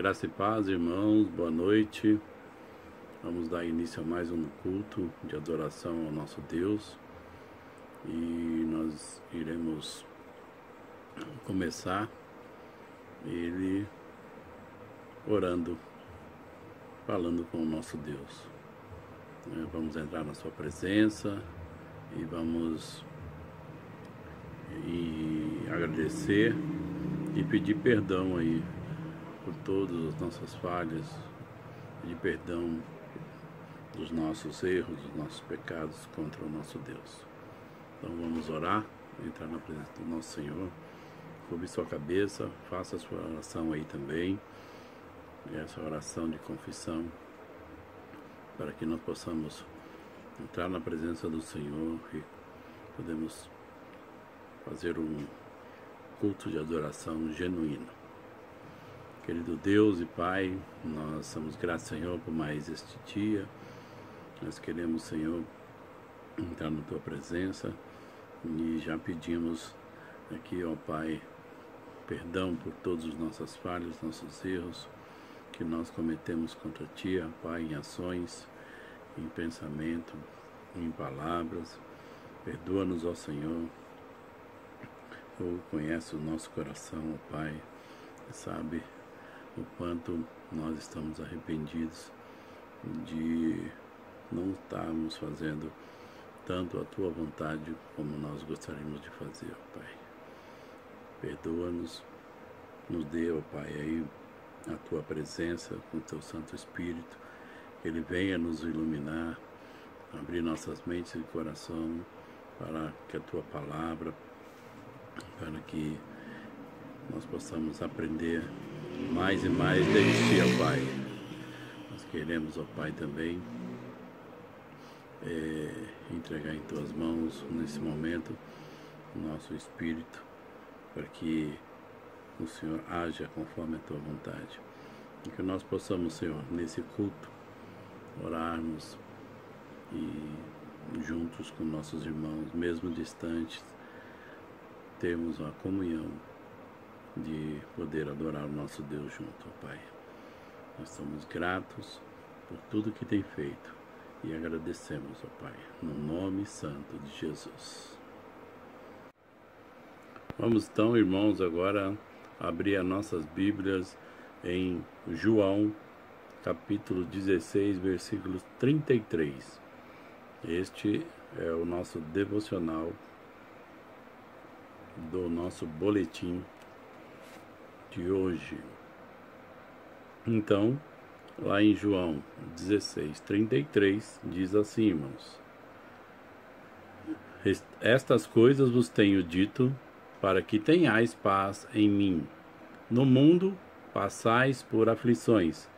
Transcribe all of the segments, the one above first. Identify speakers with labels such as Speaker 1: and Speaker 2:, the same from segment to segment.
Speaker 1: Graça e paz, irmãos, boa noite. Vamos dar início a mais um culto de adoração ao nosso Deus. E nós iremos começar ele orando, falando com o nosso Deus. Vamos entrar na sua presença e vamos agradecer e pedir perdão aí por todas as nossas falhas, pedir perdão dos nossos erros, dos nossos pecados contra o nosso Deus. Então vamos orar, entrar na presença do nosso Senhor. Curve sua cabeça, faça a sua oração aí também, e essa oração de confissão, para que nós possamos entrar na presença do Senhor e podemos fazer um culto de adoração genuíno. Querido Deus e Pai, nós damos graças, Senhor, por mais este dia. Nós queremos, Senhor, entrar na Tua presença e já pedimos aqui, ó Pai, perdão por todas as nossas falhas, nossos erros que nós cometemos contra Ti, ó Pai, em ações, em pensamento, em palavras. Perdoa-nos, ó Senhor. Tu conhece o nosso coração, ó Pai, e sabe o quanto nós estamos arrependidos de não estarmos fazendo tanto a Tua vontade como nós gostaríamos de fazer, ó Pai. Perdoa-nos, nos dê, ó Pai, aí a Tua presença com o Teu Santo Espírito, que Ele venha nos iluminar, abrir nossas mentes e coração para que a Tua palavra, para que nós possamos aprender mais e mais de Ti, ó Pai. Nós queremos, ó Pai, também entregar em Tuas mãos, nesse momento, o nosso espírito, para que o Senhor haja conforme a Tua vontade. E que nós possamos, Senhor, nesse culto, orarmos e juntos com nossos irmãos, mesmo distantes, termos uma comunhão de poder adorar o nosso Deus junto, ó Pai. Nós somos gratos por tudo que tem feito e agradecemos, ó Pai, no nome santo de Jesus. Vamos então, irmãos, agora abrir as nossas Bíblias em João, capítulo 16, versículos 33. Este é o nosso devocional do nosso boletim de hoje. Então, lá em João 16, 33, diz assim, irmãos: Estas coisas vos tenho dito, para que tenhais paz em mim. No mundo passais por aflições,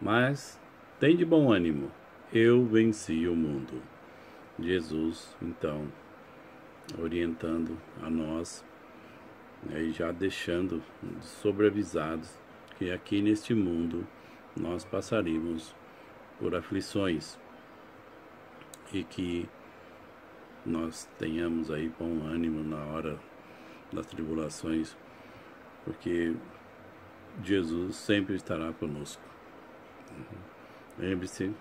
Speaker 1: mas tende bom ânimo, eu venci o mundo. Jesus, então, orientando a nós, e já deixando sobreavisados que aqui neste mundo nós passaríamos por aflições e que nós tenhamos aí bom ânimo na hora das tribulações, porque Jesus sempre estará conosco. Lembre-se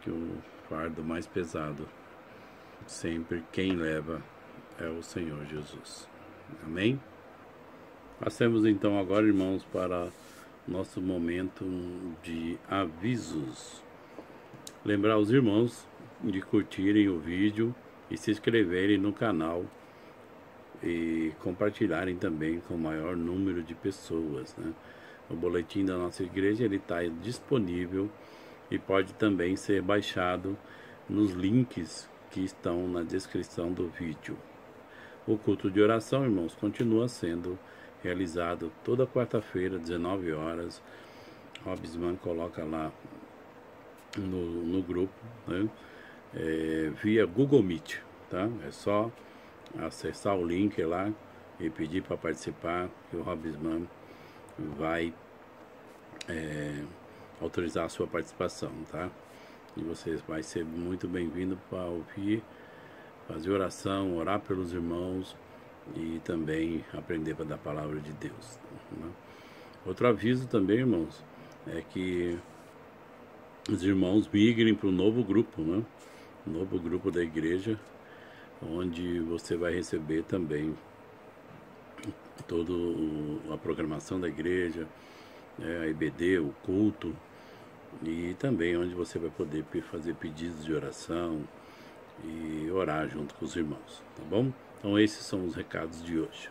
Speaker 1: que o fardo mais pesado, sempre quem leva é o Senhor Jesus. Amém? Passemos então agora, irmãos, para nosso momento de avisos. Lembrar os irmãos de curtirem o vídeo e se inscreverem no canal e compartilharem também com o maior número de pessoas, né? O boletim da nossa igreja ele está disponível e pode também ser baixado nos links que estão na descrição do vídeo. O culto de oração, irmãos, continua sendo realizado toda quarta-feira, 19 horas. Robisman coloca lá no grupo, né? Via Google Meet, tá? É só acessar o link lá e pedir para participar, que o Robisman vai autorizar a sua participação, tá? E você vai ser muito bem-vindo para ouvir, fazer oração, orar pelos irmãos e também aprender da palavra de Deus, né? Outro aviso também, irmãos, é que os irmãos migrem para um novo grupo, né? Um novo grupo da igreja, onde você vai receber também toda a programação da igreja, a IBD, o culto, e também onde você vai poder fazer pedidos de oração e orar junto com os irmãos, tá bom? Então esses são os recados de hoje.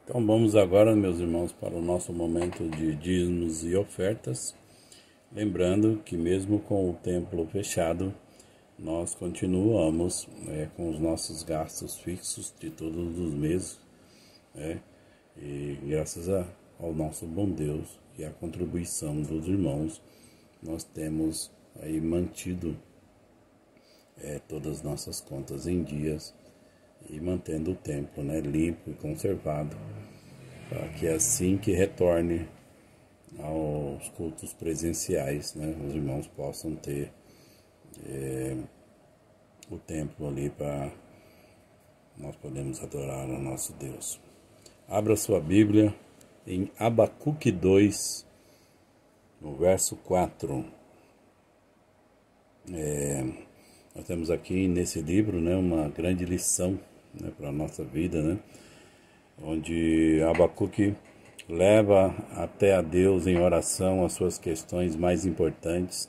Speaker 1: Então vamos agora, meus irmãos, para o nosso momento de dízimos e ofertas. Lembrando que mesmo com o templo fechado, nós continuamos com os nossos gastos fixos de todos os meses, e graças ao nosso bom Deus e à contribuição dos irmãos, nós temos aí mantido todas as nossas contas em dias e mantendo o templo limpo e conservado, para que assim que retorne aos cultos presenciais, os irmãos possam ter o templo ali para nós podermos adorar ao nosso Deus. Abra sua Bíblia em Abacuque 2, no verso 4. Nós temos aqui nesse livro uma grande lição para a nossa vida, onde Abacuque leva até a Deus em oração as suas questões mais importantes,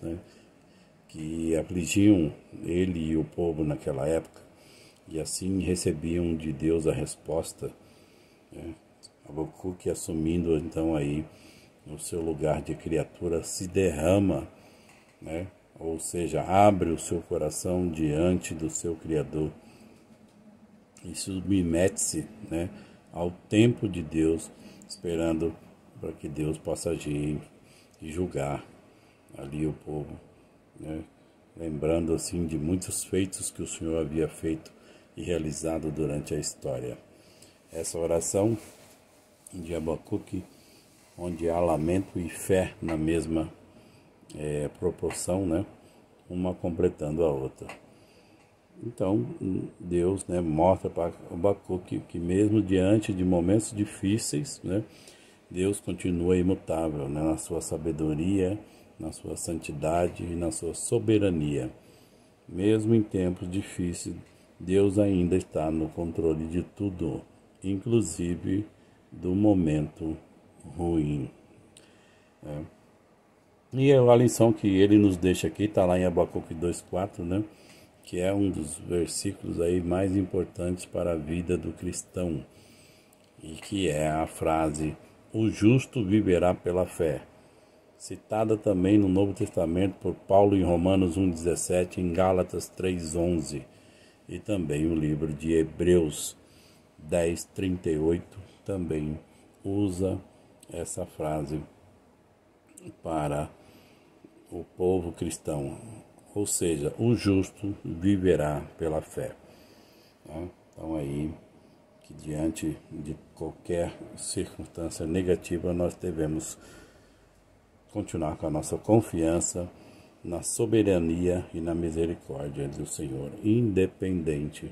Speaker 1: que afligiam ele e o povo naquela época, e assim recebiam de Deus a resposta. Abacuque, assumindo então aí o seu lugar de criatura, se derrama, ou seja, abre o seu coração diante do seu Criador e submete-se ao tempo de Deus, esperando para que Deus possa agir e julgar ali o povo, lembrando assim de muitos feitos que o Senhor havia feito e realizado durante a história. Essa oração de Abacuque, onde há lamento e fé na mesma proporção, uma completando a outra. Então, Deus mostra para Abacuque que mesmo diante de momentos difíceis, Deus continua imutável na sua sabedoria, na sua santidade e na sua soberania. Mesmo em tempos difíceis, Deus ainda está no controle de tudo, inclusive do momento ruim. E a lição que ele nos deixa aqui está lá em Abacuque 2,4, que é um dos versículos aí mais importantes para a vida do cristão, e que é a frase: o justo viverá pela fé, citada também no Novo Testamento por Paulo em Romanos 1,17, em Gálatas 3,11, e também o livro de Hebreus 10,38 também usa essa frase para o povo cristão, ou seja, o justo viverá pela fé. Então aí, que diante de qualquer circunstância negativa, nós devemos continuar com a nossa confiança na soberania e na misericórdia do Senhor, independente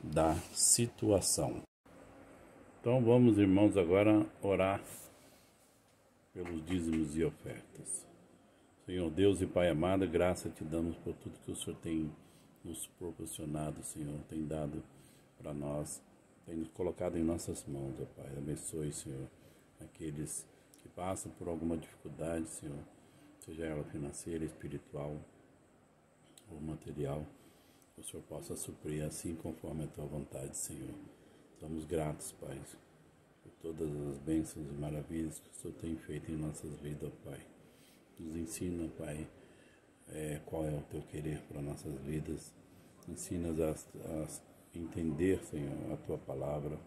Speaker 1: da situação. Então vamos, irmãos, agora orar pelos dízimos e ofertas. Senhor Deus e Pai amado, graça te damos por tudo que o Senhor tem nos proporcionado, Senhor, tem dado para nós, tem nos colocado em nossas mãos, ó Pai. Abençoe, Senhor, aqueles que passam por alguma dificuldade, Senhor, seja ela financeira, espiritual ou material, que o Senhor possa suprir assim conforme a tua vontade, Senhor. Somos gratos, Pai, por todas as bênçãos e maravilhas que o Senhor tem feito em nossas vidas, ó Pai. Nos ensina, Pai, qual é o teu querer para nossas vidas. Ensina-nos a entender, Senhor, a tua palavra,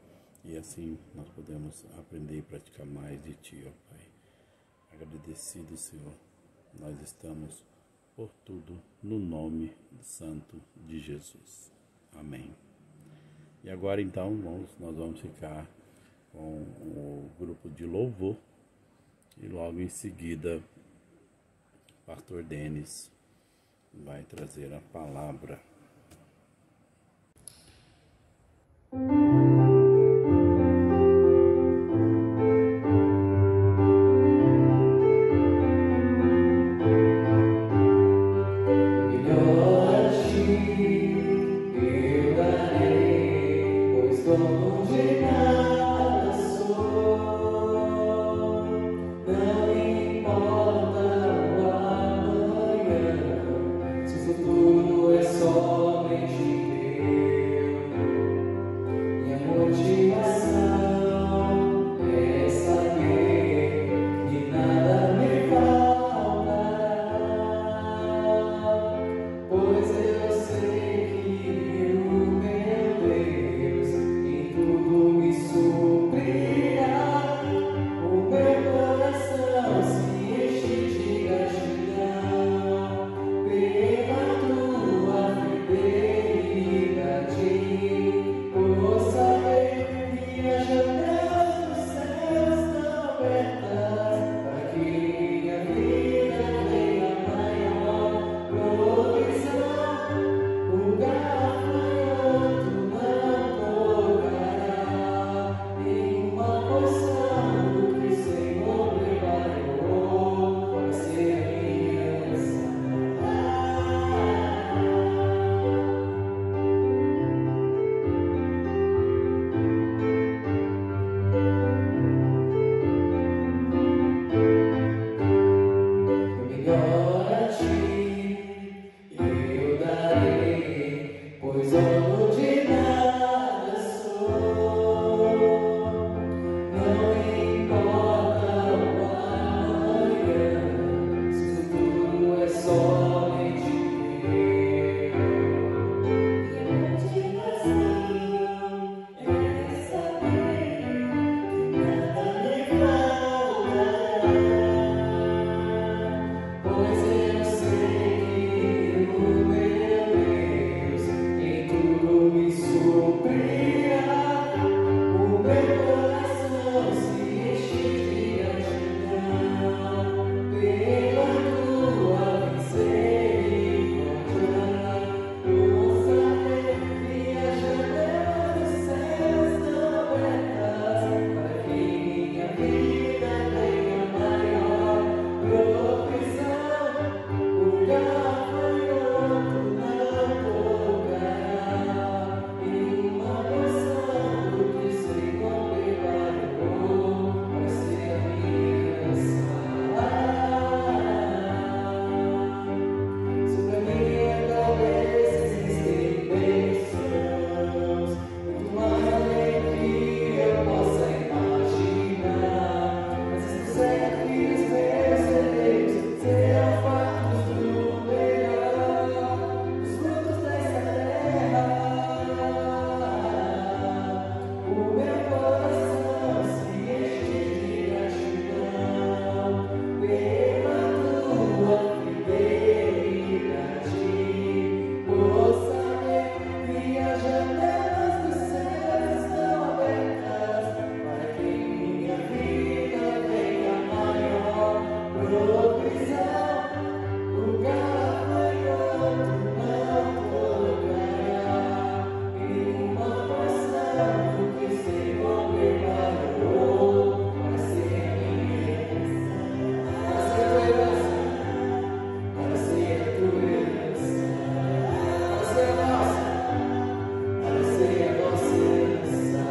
Speaker 1: e assim nós podemos aprender e praticar mais de ti, ó Pai. Agradecido, Senhor, nós estamos por tudo no nome santo de Jesus. Amém. E agora então nós vamos ficar com o grupo de louvor e logo em seguida Pastor Denis vai trazer a palavra.
Speaker 2: dono de nada sou. Não importa o amanhã, se o futuro é somente meu. Minha motivação é saber que nada me faltará, pois eu sei que o meu Deus em tudo me suprirá. O meu coração se enche de gratidão pela tua fidelidade, por saber que as janelas dos céus estão abertas para que minha vida tenha maior provisão. O gafanhoto não tocará em uma porção do que o Senhor preparou para ser a minha herança. O melhor a ti eu darei, pois dono de nada sou. Não importa o amanhã, se o futuro é somente meu. Minha motivação é saber que nada me faltará, pois eu sei que o meu Deus em tudo me suprirá. O meu coração se enche de gratidão pela tua misericórdia, por saber que as janelas dos céus estão abertas para que minha vida tenha maior provisão. O gafanhoto não tocará em uma porção do que o Senhor preparou para ser a minha herança. Sobre a minha cabeça existem bênçãos, muito mais além do que eu possa imaginar. Mas estou certo que os meus herdeiros serão fartos do melhor, dos frutos dessa terra. O meu coração se enche de gratidão pela tua fidelidade, por saber que as janelas dos céus estão abertas para que minha vida tenha maior provisão. O gafanhoto não tocará em uma porção do que o Senhor preparou para ser a minha herança. Para ser a tua herança, para ser a nossa, para ser a nossa herança.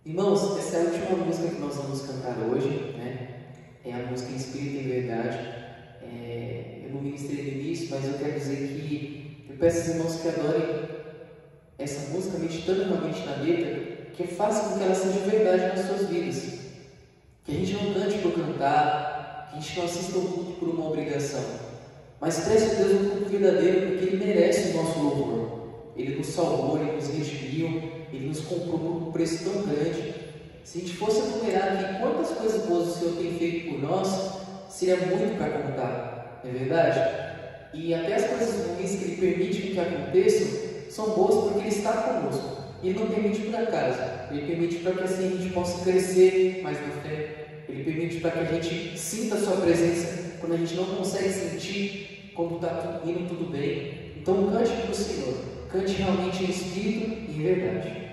Speaker 3: Irmãos, essa é a última música que nós vamos cantar hoje, né? É a música Espírito em Verdade. Eu não ministrei no início, mas eu quero dizer que eu peço aos irmãos que adorem essa música, meditando realmente na letra, que faça com que ela seja verdade nas suas vidas. Que a gente não cante por cantar, que a gente não assista ao culto por uma obrigação, mas preste a Deus um culto verdadeiro, porque Ele merece o nosso louvor. Ele nos salvou, Ele nos redimiu, Ele nos comprou por um preço tão grande. Se a gente fosse enumerar aqui quantas coisas boas o Senhor tem feito por nós, seria muito para contar, não é verdade? E até as coisas ruins que Ele permite que aconteçam são boas porque Ele está conosco. E Ele não permite por acaso, Ele permite para que assim a gente possa crescer mais na fé. Ele permite para que a gente sinta a sua presença quando a gente não consegue sentir, quando está indo tudo bem. Então cante para o Senhor, cante realmente em espírito e em verdade.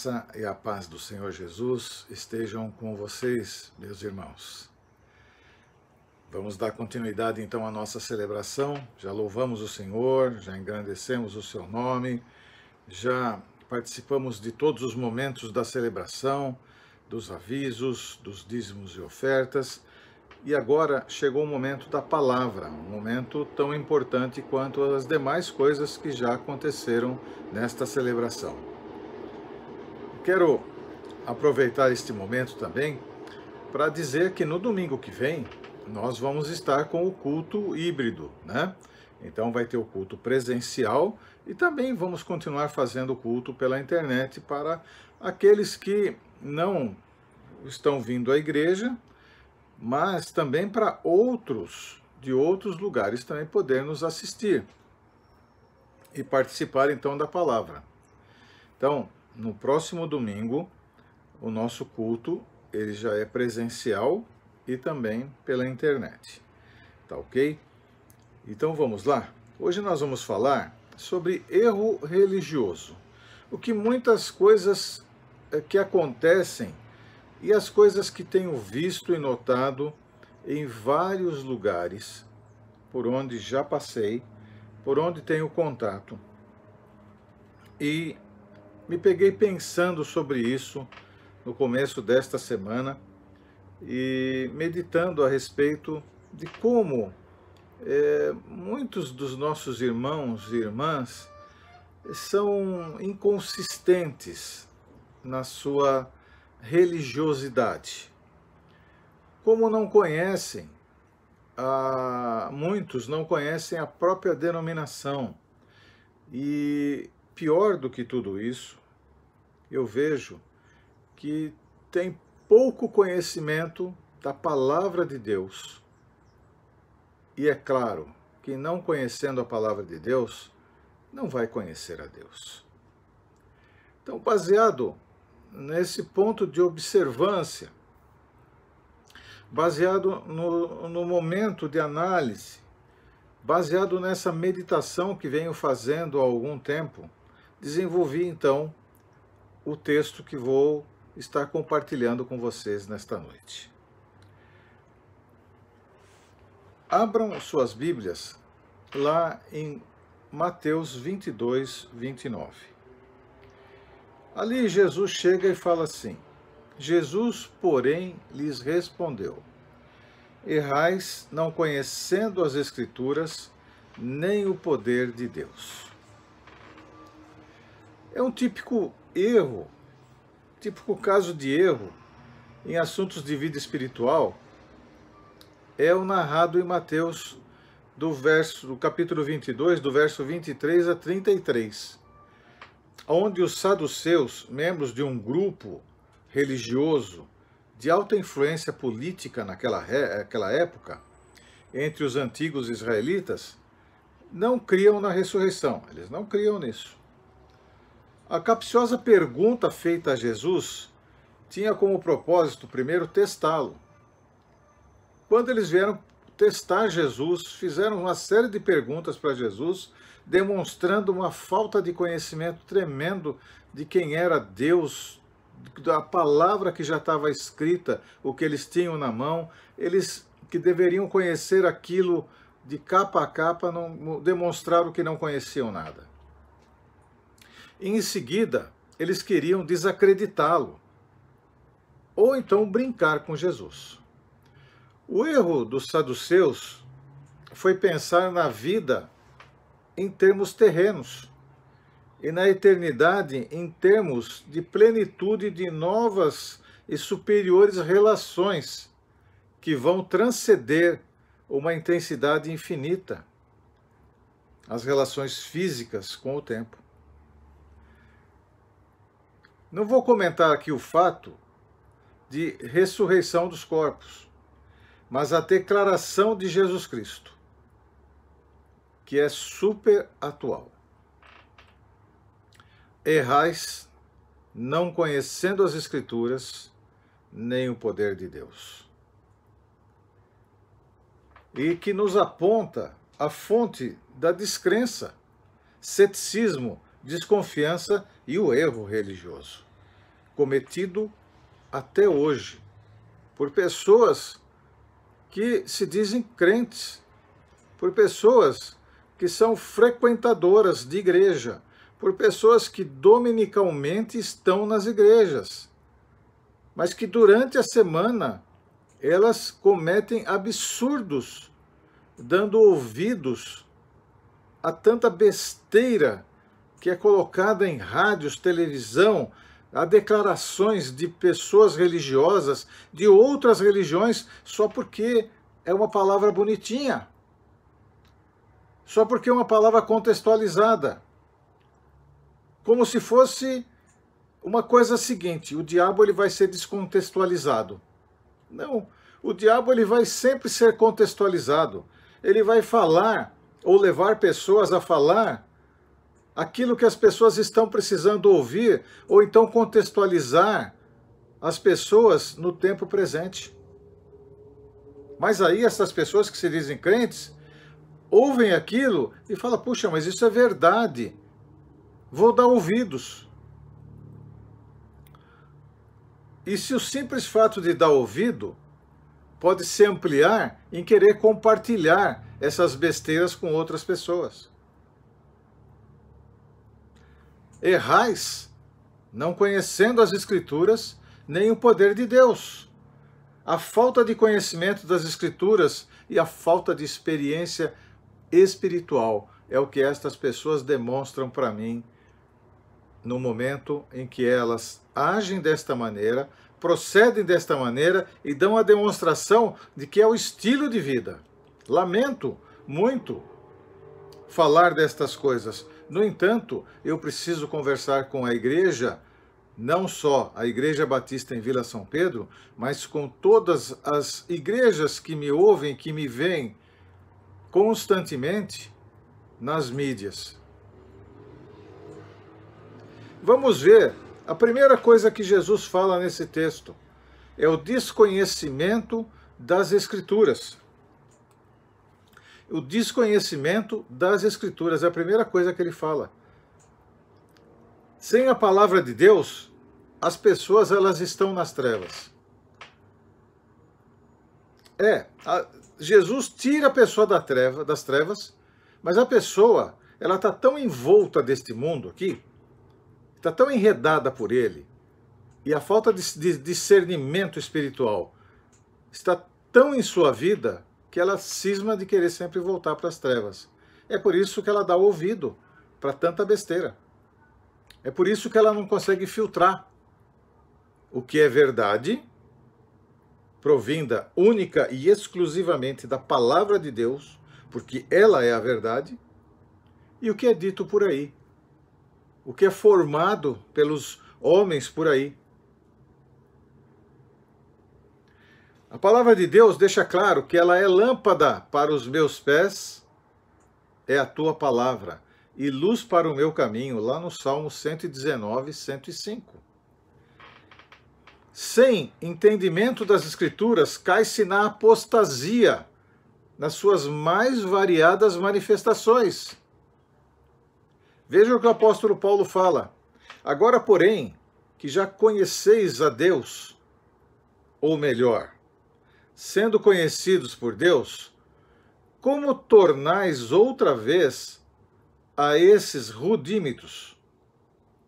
Speaker 4: graça e a paz do Senhor Jesus estejam com vocês, meus irmãos. Vamos dar continuidade então à nossa celebração. Já louvamos o Senhor, já engrandecemos o seu nome, já participamos de todos os momentos da celebração, dos avisos, dos dízimos e ofertas. E agora chegou o momento da palavra, um momento tão importante quanto as demais coisas que já aconteceram nesta celebração. Quero aproveitar este momento também para dizer que no domingo que vem nós vamos estar com o culto híbrido, né? Então vai ter o culto presencial e também vamos continuar fazendo o culto pela internet para aqueles que não estão vindo à igreja, mas também para outros de outros lugares também poder nos assistir e participar então da palavra. Então, no próximo domingo, o nosso culto ele já é presencial e também pela internet. Tá ok? Então vamos lá? Hoje nós vamos falar sobre erro religioso. O que muitas coisas que acontecem e as coisas que tenho visto e notado em vários lugares por onde já passei, por onde tenho contato. E me peguei pensando sobre isso no começo desta semana e meditando a respeito de como muitos dos nossos irmãos e irmãs são inconsistentes na sua religiosidade. Como não conhecem, muitos não conhecem a própria denominação. E pior do que tudo isso, eu vejo que tem pouco conhecimento da palavra de Deus. E é claro que não conhecendo a palavra de Deus, não vai conhecer a Deus. Então, baseado nesse ponto de observância, baseado no momento de análise, baseado nessa meditação que venho fazendo há algum tempo, desenvolvi então o texto que vou estar compartilhando com vocês nesta noite. Abram suas Bíblias lá em Mateus 22, 29. Ali Jesus chega e fala assim: Jesus, porém, lhes respondeu: errais, não conhecendo as Escrituras, nem o poder de Deus. É um típico erro, típico caso de erro em assuntos de vida espiritual, é o narrado em Mateus do capítulo 22, do verso 23 a 33, onde os saduceus, membros de um grupo religioso de alta influência política naquela época, entre os antigos israelitas, não criam na ressurreição, eles não criam nisso. A capciosa pergunta feita a Jesus tinha como propósito, primeiro, testá-lo. Quando eles vieram testar Jesus, fizeram uma série de perguntas para Jesus, demonstrando uma falta de conhecimento tremendo de quem era Deus, da palavra que já estava escrita, o que eles tinham na mão. Eles que deveriam conhecer aquilo de capa a capa, não demonstraram que não conheciam nada. Em seguida, eles queriam desacreditá-lo, ou então brincar com Jesus. O erro dos saduceus foi pensar na vida em termos terrenos e na eternidade em termos de plenitude de novas e superiores relações que vão transcender uma intensidade infinita, as relações físicas com o tempo. Não vou comentar aqui o fato de ressurreição dos corpos, mas a declaração de Jesus Cristo, que é super atual. Errais, não conhecendo as Escrituras, nem o poder de Deus. E que nos aponta a fonte da descrença, ceticismo, desconfiança e o erro religioso, cometido até hoje por pessoas que se dizem crentes, por pessoas que são frequentadoras de igreja, por pessoas que dominicalmente estão nas igrejas, mas que durante a semana elas cometem absurdos, dando ouvidos a tanta besteira que é colocada em rádios, televisão, a declarações de pessoas religiosas, de outras religiões, só porque é uma palavra bonitinha, só porque é uma palavra contextualizada. Como se fosse uma coisa seguinte: o diabo ele vai ser descontextualizado. Não, o diabo ele vai sempre ser contextualizado. Ele vai falar ou levar pessoas a falar aquilo que as pessoas estão precisando ouvir, ou então contextualizar as pessoas no tempo presente. Mas aí essas pessoas que se dizem crentes ouvem aquilo e falam: puxa, mas isso é verdade, vou dar ouvidos. E se o simples fato de dar ouvido pode se ampliar em querer compartilhar essas besteiras com outras pessoas. Errais, não conhecendo as Escrituras, nem o poder de Deus. A falta de conhecimento das Escrituras e a falta de experiência espiritual é o que estas pessoas demonstram para mim no momento em que elas agem desta maneira, procedem desta maneira e dão a demonstração de que é o estilo de vida. Lamento muito falar destas coisas. No entanto, eu preciso conversar com a igreja, não só a Igreja Batista em Vila São Pedro, mas com todas as igrejas que me ouvem, que me veem constantemente nas mídias. vamos ver, a primeira coisa que Jesus fala nesse texto é o desconhecimento das Escrituras. O desconhecimento das Escrituras é a primeira coisa que ele fala. Sem a palavra de Deus, as pessoas elas estão nas trevas. Jesus tira a pessoa das trevas, mas a pessoa ela está tão envolta deste mundo aqui, está tão enredada por ele, e a falta de discernimento espiritual está tão em sua vida que ela cisma de querer sempre voltar para as trevas. É por isso que ela dá ouvido para tanta besteira. É por isso que ela não consegue filtrar o que é verdade, provinda única e exclusivamente da palavra de Deus, porque ela é a verdade, e o que é dito por aí, o que é formado pelos homens por aí. A palavra de Deus deixa claro que ela é lâmpada para os meus pés, é a tua palavra, e luz para o meu caminho, lá no Salmo 119, 105. Sem entendimento das Escrituras, cai-se na apostasia, nas suas mais variadas manifestações. Veja o que o apóstolo Paulo fala. Agora, porém, que já conheceis a Deus, ou melhor, sendo conhecidos por Deus, como tornais outra vez a esses rudímetros,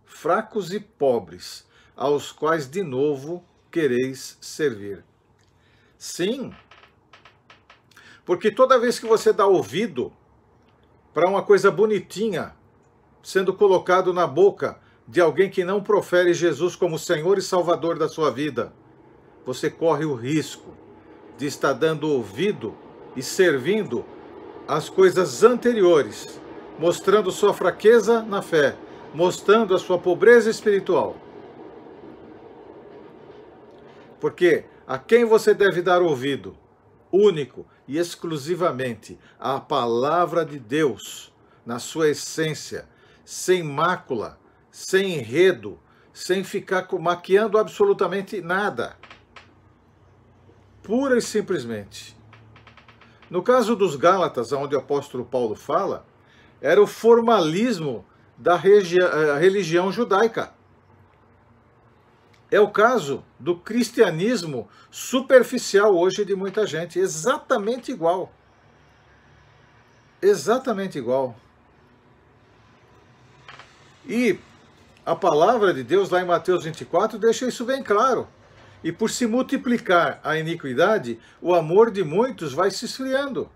Speaker 4: fracos e pobres, aos quais de novo quereis servir? Sim, porque toda vez que você dá ouvido para uma coisa bonitinha sendo colocado na boca de alguém que não profere Jesus como Senhor e Salvador da sua vida, você corre o risco de estar dando ouvido e servindo as coisas anteriores, mostrando sua fraqueza na fé, mostrando a sua pobreza espiritual. Porque a quem você deve dar ouvido, único e exclusivamente, a palavra de Deus, na sua essência, sem mácula, sem enredo, sem ficar maquiando absolutamente nada. Pura e simplesmente. No caso dos Gálatas, onde o apóstolo Paulo fala, era o formalismo da religião judaica. É o caso do cristianismo superficial hoje de muita gente, exatamente igual. Exatamente igual. E a palavra de Deus lá em Mateus 24 deixa isso bem claro. E por se multiplicar a iniquidade, o amor de muitos vai se esfriando.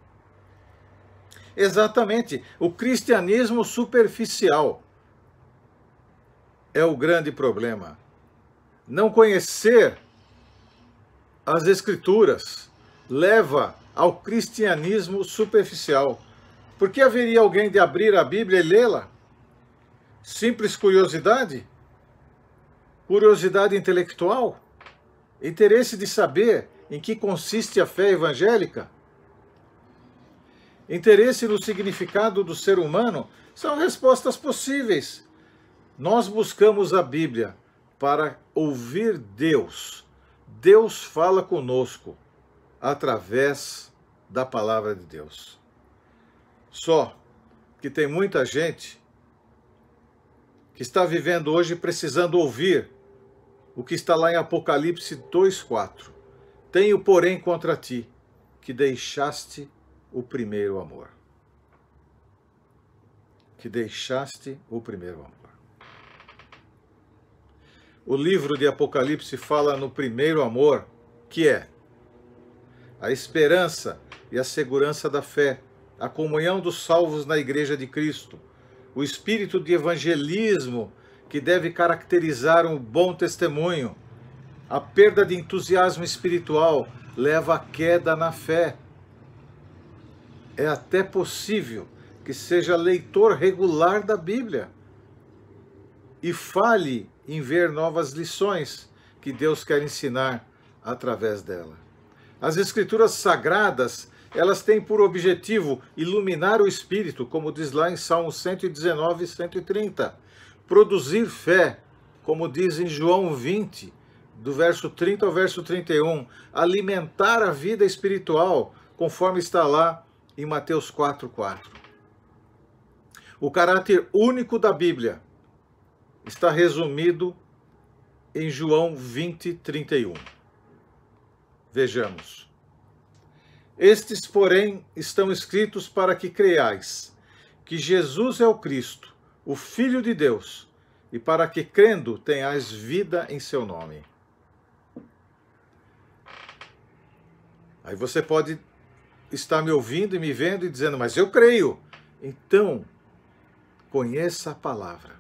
Speaker 4: Exatamente, o cristianismo superficial é o grande problema. Não conhecer as Escrituras leva ao cristianismo superficial. Por que haveria alguém de abrir a Bíblia e lê-la? Simples curiosidade? Curiosidade intelectual? Interesse de saber em que consiste a fé evangélica? Interesse no significado do ser humano? São respostas possíveis. Nós buscamos a Bíblia para ouvir Deus. Deus fala conosco através da palavra de Deus. Só que tem muita gente que está vivendo hoje precisando ouvir o que está lá em Apocalipse 2:4. Tenho, porém, contra ti, que deixaste o primeiro amor. Que deixaste o primeiro amor. O livro de Apocalipse fala no primeiro amor, que é a esperança e a segurança da fé, a comunhão dos salvos na Igreja de Cristo, o espírito de evangelismo que deve caracterizar um bom testemunho. A perda de entusiasmo espiritual leva à queda na fé. É até possível que seja leitor regular da Bíblia e fale em ver novas lições que Deus quer ensinar através dela. As Escrituras Sagradas, elas têm por objetivo iluminar o espírito, como diz lá em Salmo 119 e 130. produzir fé, como diz em João 20, do verso 30 ao verso 31, alimentar a vida espiritual, conforme está lá em Mateus 4:4. O caráter único da Bíblia está resumido em João 20:31. Vejamos. Estes, porém, estão escritos para que creiais que Jesus é o Cristo, o Filho de Deus, e para que, crendo, tenhais vida em seu nome. Aí você pode estar me ouvindo e me vendo e dizendo, mas eu creio. Então, conheça a palavra.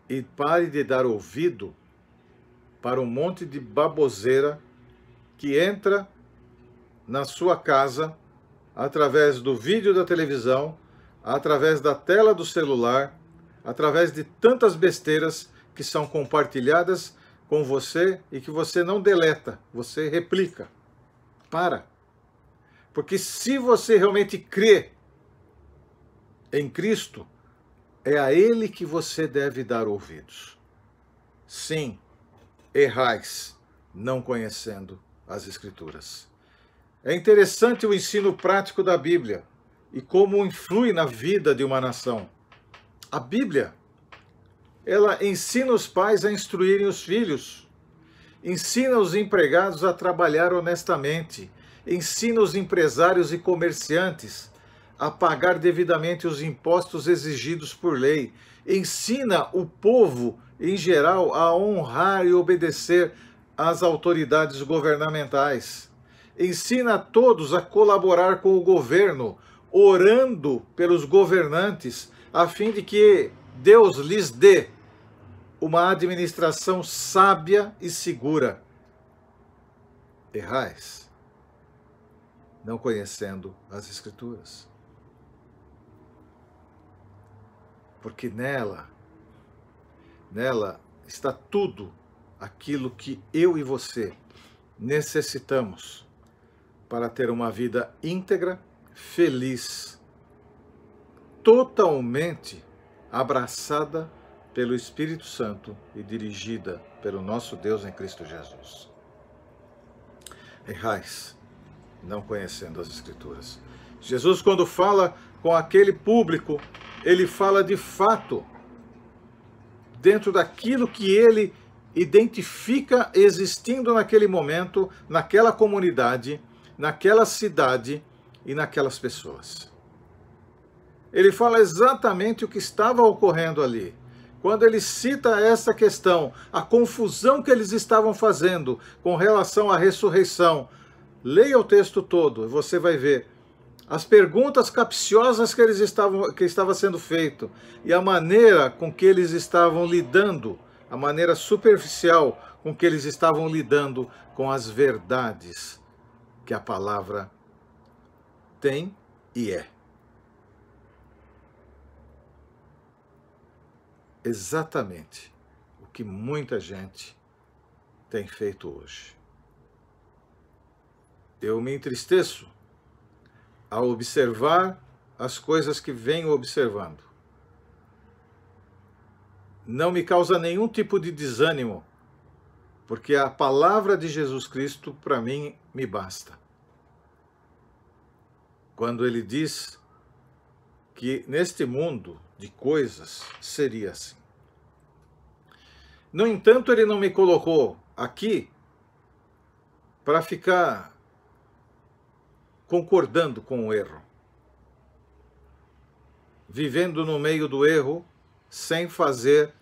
Speaker 4: E pare de dar ouvido para um monte de baboseira que entra na sua casa através do vídeo da televisão, através da tela do celular, através de tantas besteiras que são compartilhadas com você e que você não deleta, você replica. Para. Porque se você realmente crê em Cristo, é a Ele que você deve dar ouvidos. Sim, errais, não conhecendo as Escrituras. É interessante o ensino prático da Bíblia e como influi na vida de uma nação. A Bíblia, ela ensina os pais a instruírem os filhos, ensina os empregados a trabalhar honestamente, ensina os empresários e comerciantes a pagar devidamente os impostos exigidos por lei, ensina o povo, em geral, a honrar e obedecer às autoridades governamentais, ensina a todos a colaborar com o governo, orando pelos governantes, a fim de que Deus lhes dê uma administração sábia e segura. Errais, não conhecendo as Escrituras. Porque nela está tudo aquilo que eu e você necessitamos para ter uma vida íntegra, feliz, totalmente abraçada pelo Espírito Santo e dirigida pelo nosso Deus em Cristo Jesus. Errais, não conhecendo as Escrituras. Jesus, quando fala com aquele público, ele fala de fato dentro daquilo que ele identifica existindo naquele momento, naquela comunidade, naquela cidade e naquelas pessoas. Ele fala exatamente o que estava ocorrendo ali. Quando ele cita essa questão, a confusão que eles estavam fazendo com relação à ressurreição, leia o texto todo e você vai ver as perguntas capciosas que estava sendo feito e a maneira com que eles estavam lidando, a maneira superficial com que eles estavam lidando com as verdades que a palavra tem e é. Exatamente o que muita gente tem feito hoje. Eu me entristeço ao observar as coisas que venho observando. Não me causa nenhum tipo de desânimo, porque a palavra de Jesus Cristo, para mim, me basta. Quando ele diz que neste mundo de coisas seria assim. No entanto, ele não me colocou aqui para ficar concordando com o erro, vivendo no meio do erro, sem fazer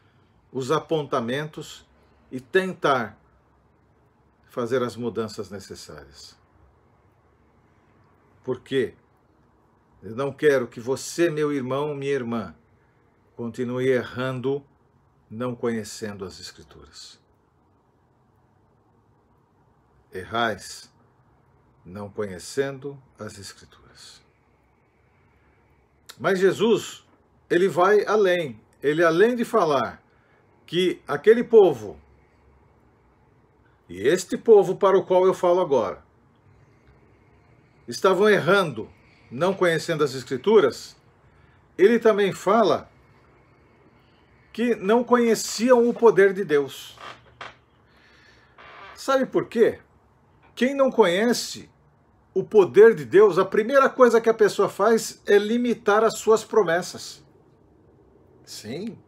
Speaker 4: os apontamentos e tentar fazer as mudanças necessárias. Por quê? Eu não quero que você, meu irmão, minha irmã, continue errando, não conhecendo as Escrituras. Errais, não conhecendo as Escrituras. Mas Jesus, ele vai além. Ele, além de falar que aquele povo, e este povo para o qual eu falo agora, estavam errando, não conhecendo as Escrituras, ele também fala que não conheciam o poder de Deus. Sabe por quê? Quem não conhece o poder de Deus, a primeira coisa que a pessoa faz é limitar as suas promessas. Sim.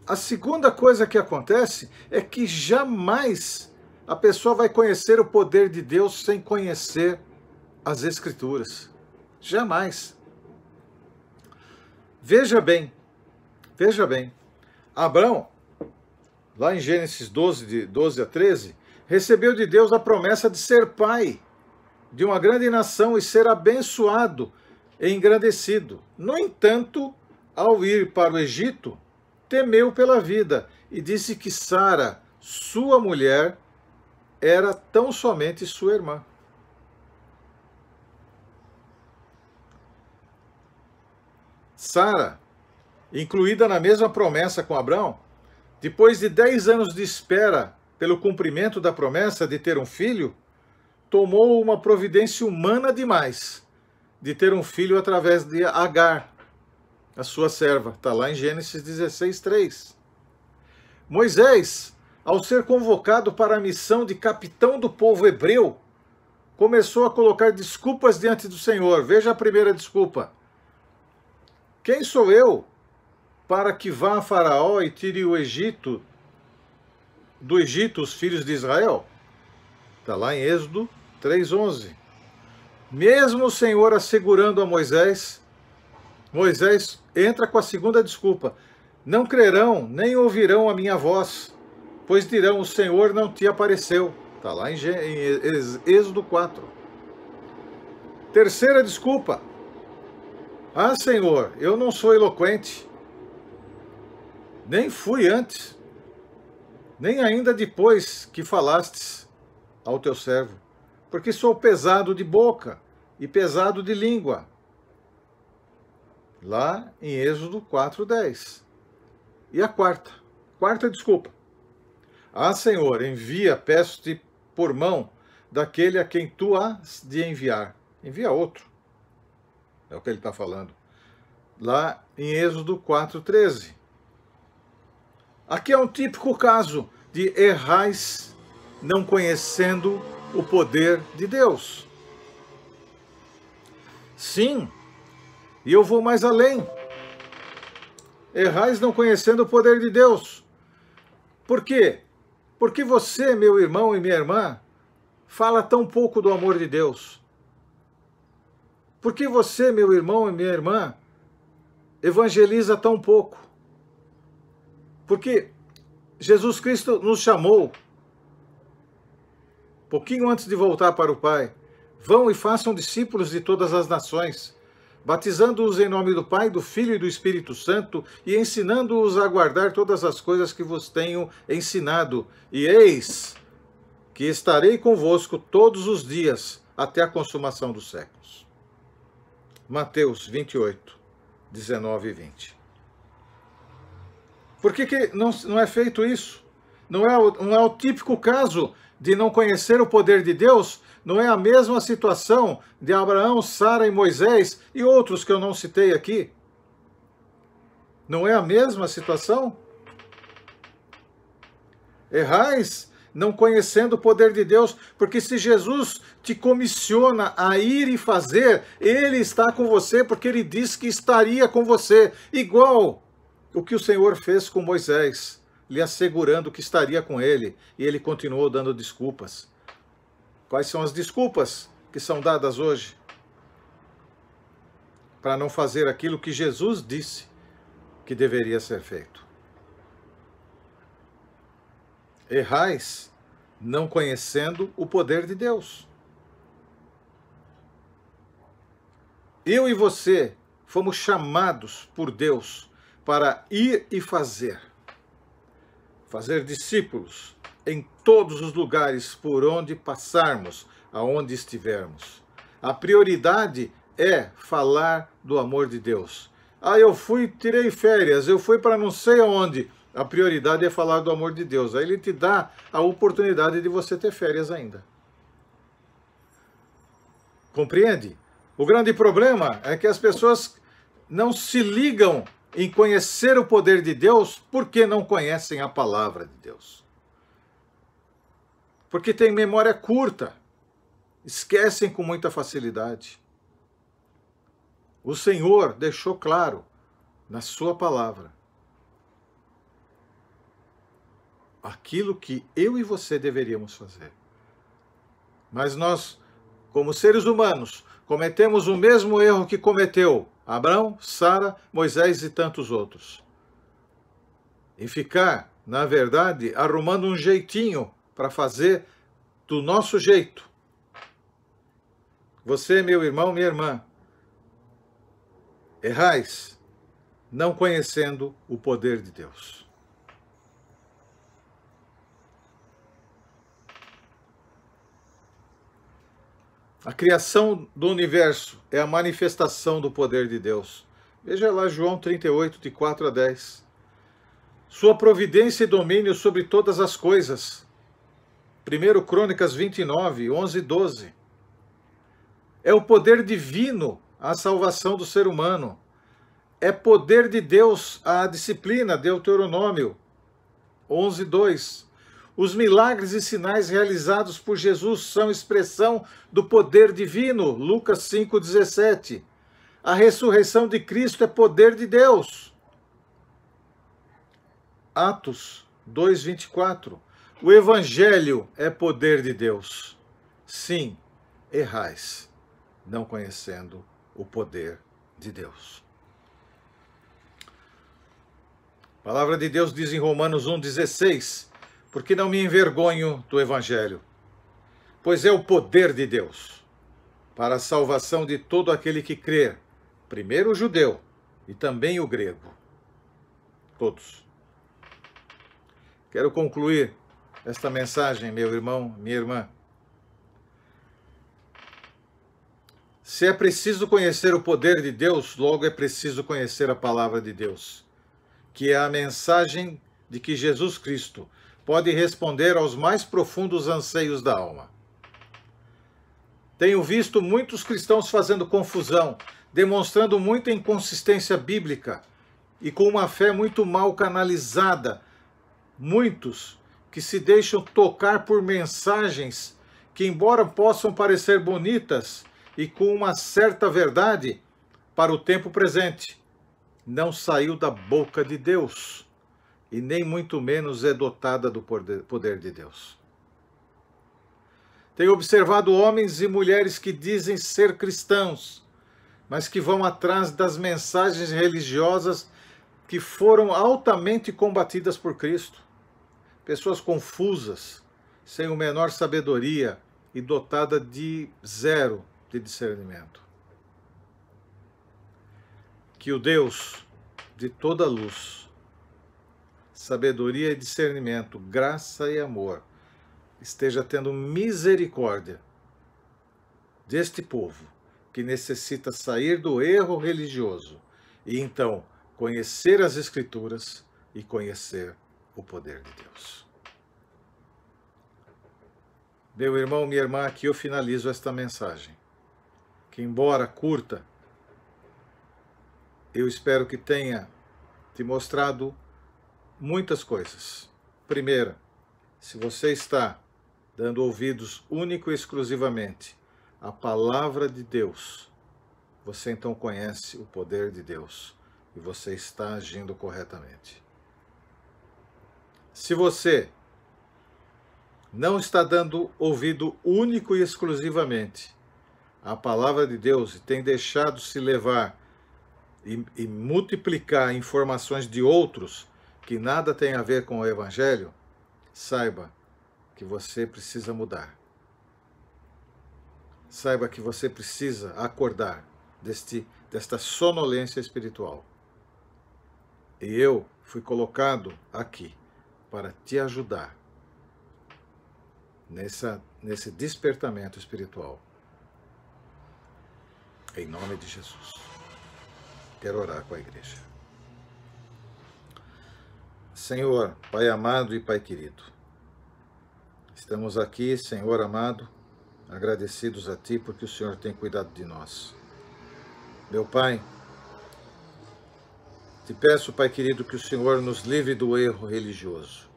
Speaker 4: A segunda coisa que acontece é que jamais a pessoa vai conhecer o poder de Deus sem conhecer as Escrituras. Jamais. Veja bem. Abraão, lá em Gênesis 12, de 12 a 13, recebeu de Deus a promessa de ser pai de uma grande nação e ser abençoado e engrandecido. No entanto, ao ir para o Egito, temeu pela vida e disse que Sara, sua mulher, era tão somente sua irmã. Sara, incluída na mesma promessa com Abraão, depois de 10 anos de espera pelo cumprimento da promessa de ter um filho, tomou uma providência humana demais de ter um filho através de Agar, a sua serva. Está lá em Gênesis 16, 3. Moisés, ao ser convocado para a missão de capitão do povo hebreu, começou a colocar desculpas diante do Senhor. Veja a primeira desculpa. Quem sou eu para que vá a Faraó e tire do Egito os filhos de Israel? Está lá em Êxodo 3:11. Mesmo o Senhor assegurando a Moisés, Moisés entra com a segunda desculpa. Não crerão, nem ouvirão a minha voz, pois dirão, o Senhor não te apareceu. Está lá em Êxodo 4. Terceira desculpa. Ah, Senhor, eu não sou eloquente, nem fui antes, nem ainda depois que falastes ao teu servo, porque sou pesado de boca e pesado de língua. Lá em Êxodo 4:10. E a quarta desculpa. Ah, Senhor, envia, peço-te por mão daquele a quem tu has de enviar. Envia outro. É o que ele está falando. Lá em Êxodo 4:13. Aqui é um típico caso de errais não conhecendo o poder de Deus. Sim, e eu vou mais além. Errais não conhecendo o poder de Deus. Por quê? Porque você, meu irmão e minha irmã, fala tão pouco do amor de Deus. Por que você, meu irmão e minha irmã, evangeliza tão pouco? Porque Jesus Cristo nos chamou, pouquinho antes de voltar para o Pai, vão e façam discípulos de todas as nações, batizando-os em nome do Pai, do Filho e do Espírito Santo, e ensinando-os a guardar todas as coisas que vos tenho ensinado. E eis que estarei convosco todos os dias, até a consumação dos séculos. Mateus 28, 19 e 20. Por que não é feito isso? Não é o típico caso de não conhecer o poder de Deus? Não é a mesma situação de Abraão, Sara e Moisés e outros que eu não citei aqui? Não é a mesma situação? Errais não conhecendo o poder de Deus, porque se Jesus te comissiona a ir e fazer, Ele está com você, porque Ele disse que estaria com você, igual o que o Senhor fez com Moisés, lhe assegurando que estaria com ele, e ele continuou dando desculpas. Quais são as desculpas que são dadas hoje? Para não fazer aquilo que Jesus disse que deveria ser feito. Errais, não conhecendo o poder de Deus. Eu e você fomos chamados por Deus para ir e fazer discípulos em todos os lugares por onde passarmos, aonde estivermos. A prioridade é falar do amor de Deus. Ah, tirei férias, eu fui para não sei aonde. A prioridade é falar do amor de Deus. Aí Ele te dá a oportunidade de você ter férias ainda. Compreende? O grande problema é que as pessoas não se ligam em conhecer o poder de Deus porque não conhecem a palavra de Deus. Porque têm memória curta, esquecem com muita facilidade. O Senhor deixou claro na sua palavra aquilo que eu e você deveríamos fazer. Mas nós, como seres humanos, cometemos o mesmo erro que cometeu Abraão, Sara, Moisés e tantos outros. E ficar, na verdade, arrumando um jeitinho para fazer do nosso jeito. Você, meu irmão, minha irmã, errais não conhecendo o poder de Deus. A criação do universo é a manifestação do poder de Deus. Veja lá João 38, de 4 a 10. Sua providência e domínio sobre todas as coisas. 1 Crônicas 29, 11 e 12. É o poder divino a salvação do ser humano. É poder de Deus a disciplina, Deuteronômio 11, 2. Os milagres e sinais realizados por Jesus são expressão do poder divino, Lucas 5,17. A ressurreição de Cristo é poder de Deus. Atos 2,24. O Evangelho é poder de Deus. Sim, errais, não conhecendo o poder de Deus. A palavra de Deus diz em Romanos 1,16, porque não me envergonho do Evangelho, pois é o poder de Deus, para a salvação de todo aquele que crer, primeiro o judeu e também o grego, todos. Quero concluir esta mensagem, meu irmão, minha irmã. Se é preciso conhecer o poder de Deus, logo é preciso conhecer a palavra de Deus, que é a mensagem de que Jesus Cristo pode responder aos mais profundos anseios da alma. Tenho visto muitos cristãos fazendo confusão, demonstrando muita inconsistência bíblica e com uma fé muito mal canalizada. Muitos que se deixam tocar por mensagens que, embora possam parecer bonitas e com uma certa verdade para o tempo presente, não saiu da boca de Deus e nem muito menos é dotada do poder de Deus. Tenho observado homens e mulheres que dizem ser cristãos, mas que vão atrás das mensagens religiosas que foram altamente combatidas por Cristo. Pessoas confusas, sem o menor sabedoria e dotada de zero de discernimento. Que o Deus de toda luz, sabedoria e discernimento, graça e amor, esteja tendo misericórdia deste povo que necessita sair do erro religioso e então conhecer as Escrituras e conhecer o poder de Deus. Meu irmão, minha irmã, aqui eu finalizo esta mensagem, que embora curta, eu espero que tenha te mostrado muitas coisas. Primeira, se você está dando ouvidos único e exclusivamente à palavra de Deus, você então conhece o poder de Deus e você está agindo corretamente. Se você não está dando ouvido único e exclusivamente à palavra de Deus e tem deixado se levar e multiplicar informações de outros que nada tem a ver com o Evangelho, saiba que você precisa mudar. Saiba que você precisa acordar desta sonolência espiritual. E eu fui colocado aqui para te ajudar nesse despertamento espiritual. Em nome de Jesus. Quero orar com a igreja. Senhor, Pai amado e Pai querido, estamos aqui, Senhor amado, agradecidos a Ti porque o Senhor tem cuidado de nós. Meu Pai, Te peço, Pai querido, que o Senhor nos livre do erro religioso.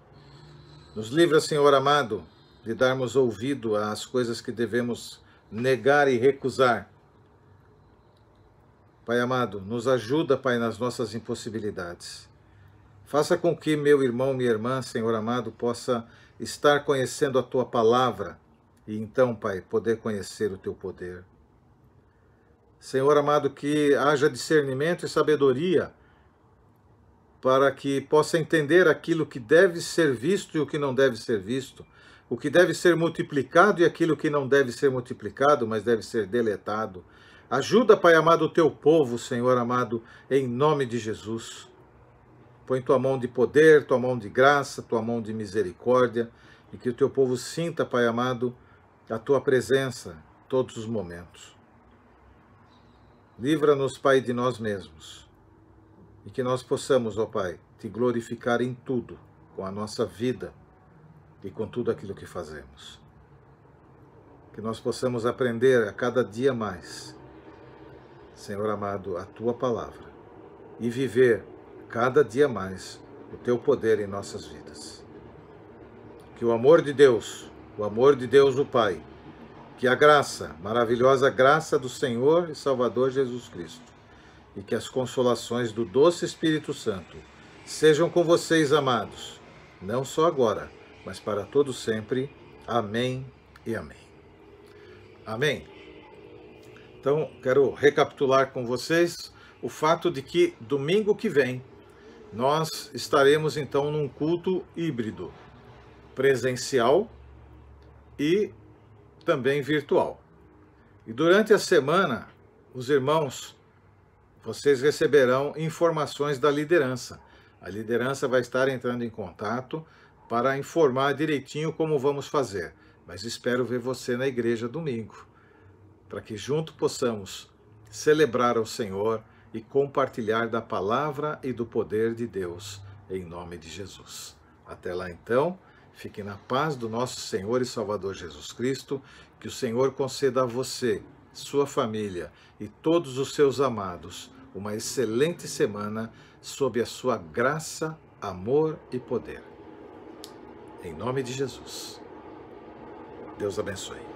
Speaker 4: Nos livra, Senhor amado, de darmos ouvido às coisas que devemos negar e recusar. Pai amado, nos ajuda, Pai, nas nossas impossibilidades. Faça com que meu irmão, minha irmã, Senhor amado, possa estar conhecendo a Tua palavra e então, Pai, poder conhecer o Teu poder. Senhor amado, que haja discernimento e sabedoria para que possa entender aquilo que deve ser visto e o que não deve ser visto, o que deve ser multiplicado e aquilo que não deve ser multiplicado, mas deve ser deletado. Ajuda, Pai amado, o Teu povo, Senhor amado, em nome de Jesus. Põe Tua mão de poder, Tua mão de graça, Tua mão de misericórdia, e que o Teu povo sinta, Pai amado, a Tua presença todos os momentos. Livra-nos, Pai, de nós mesmos, e que nós possamos, ó Pai, Te glorificar em tudo, com a nossa vida e com tudo aquilo que fazemos. Que nós possamos aprender a cada dia mais, Senhor amado, a Tua palavra, e viver cada dia mais o Teu poder em nossas vidas. Que o amor de Deus o Pai, que a graça, maravilhosa graça do Senhor e Salvador Jesus Cristo, e que as consolações do doce Espírito Santo sejam com vocês, amados, não só agora, mas para todo sempre. Amém e amém. Amém. Então, quero recapitular com vocês o fato de que domingo que vem nós estaremos então num culto híbrido, presencial e também virtual. E durante a semana, os irmãos, vocês receberão informações da liderança. A liderança vai estar entrando em contato para informar direitinho como vamos fazer. Mas espero ver você na igreja domingo, para que junto possamos celebrar ao Senhor e compartilhar da palavra e do poder de Deus, em nome de Jesus. Até lá então, fique na paz do nosso Senhor e Salvador Jesus Cristo, que o Senhor conceda a você, sua família e todos os seus amados uma excelente semana sob a sua graça, amor e poder. Em nome de Jesus. Deus abençoe.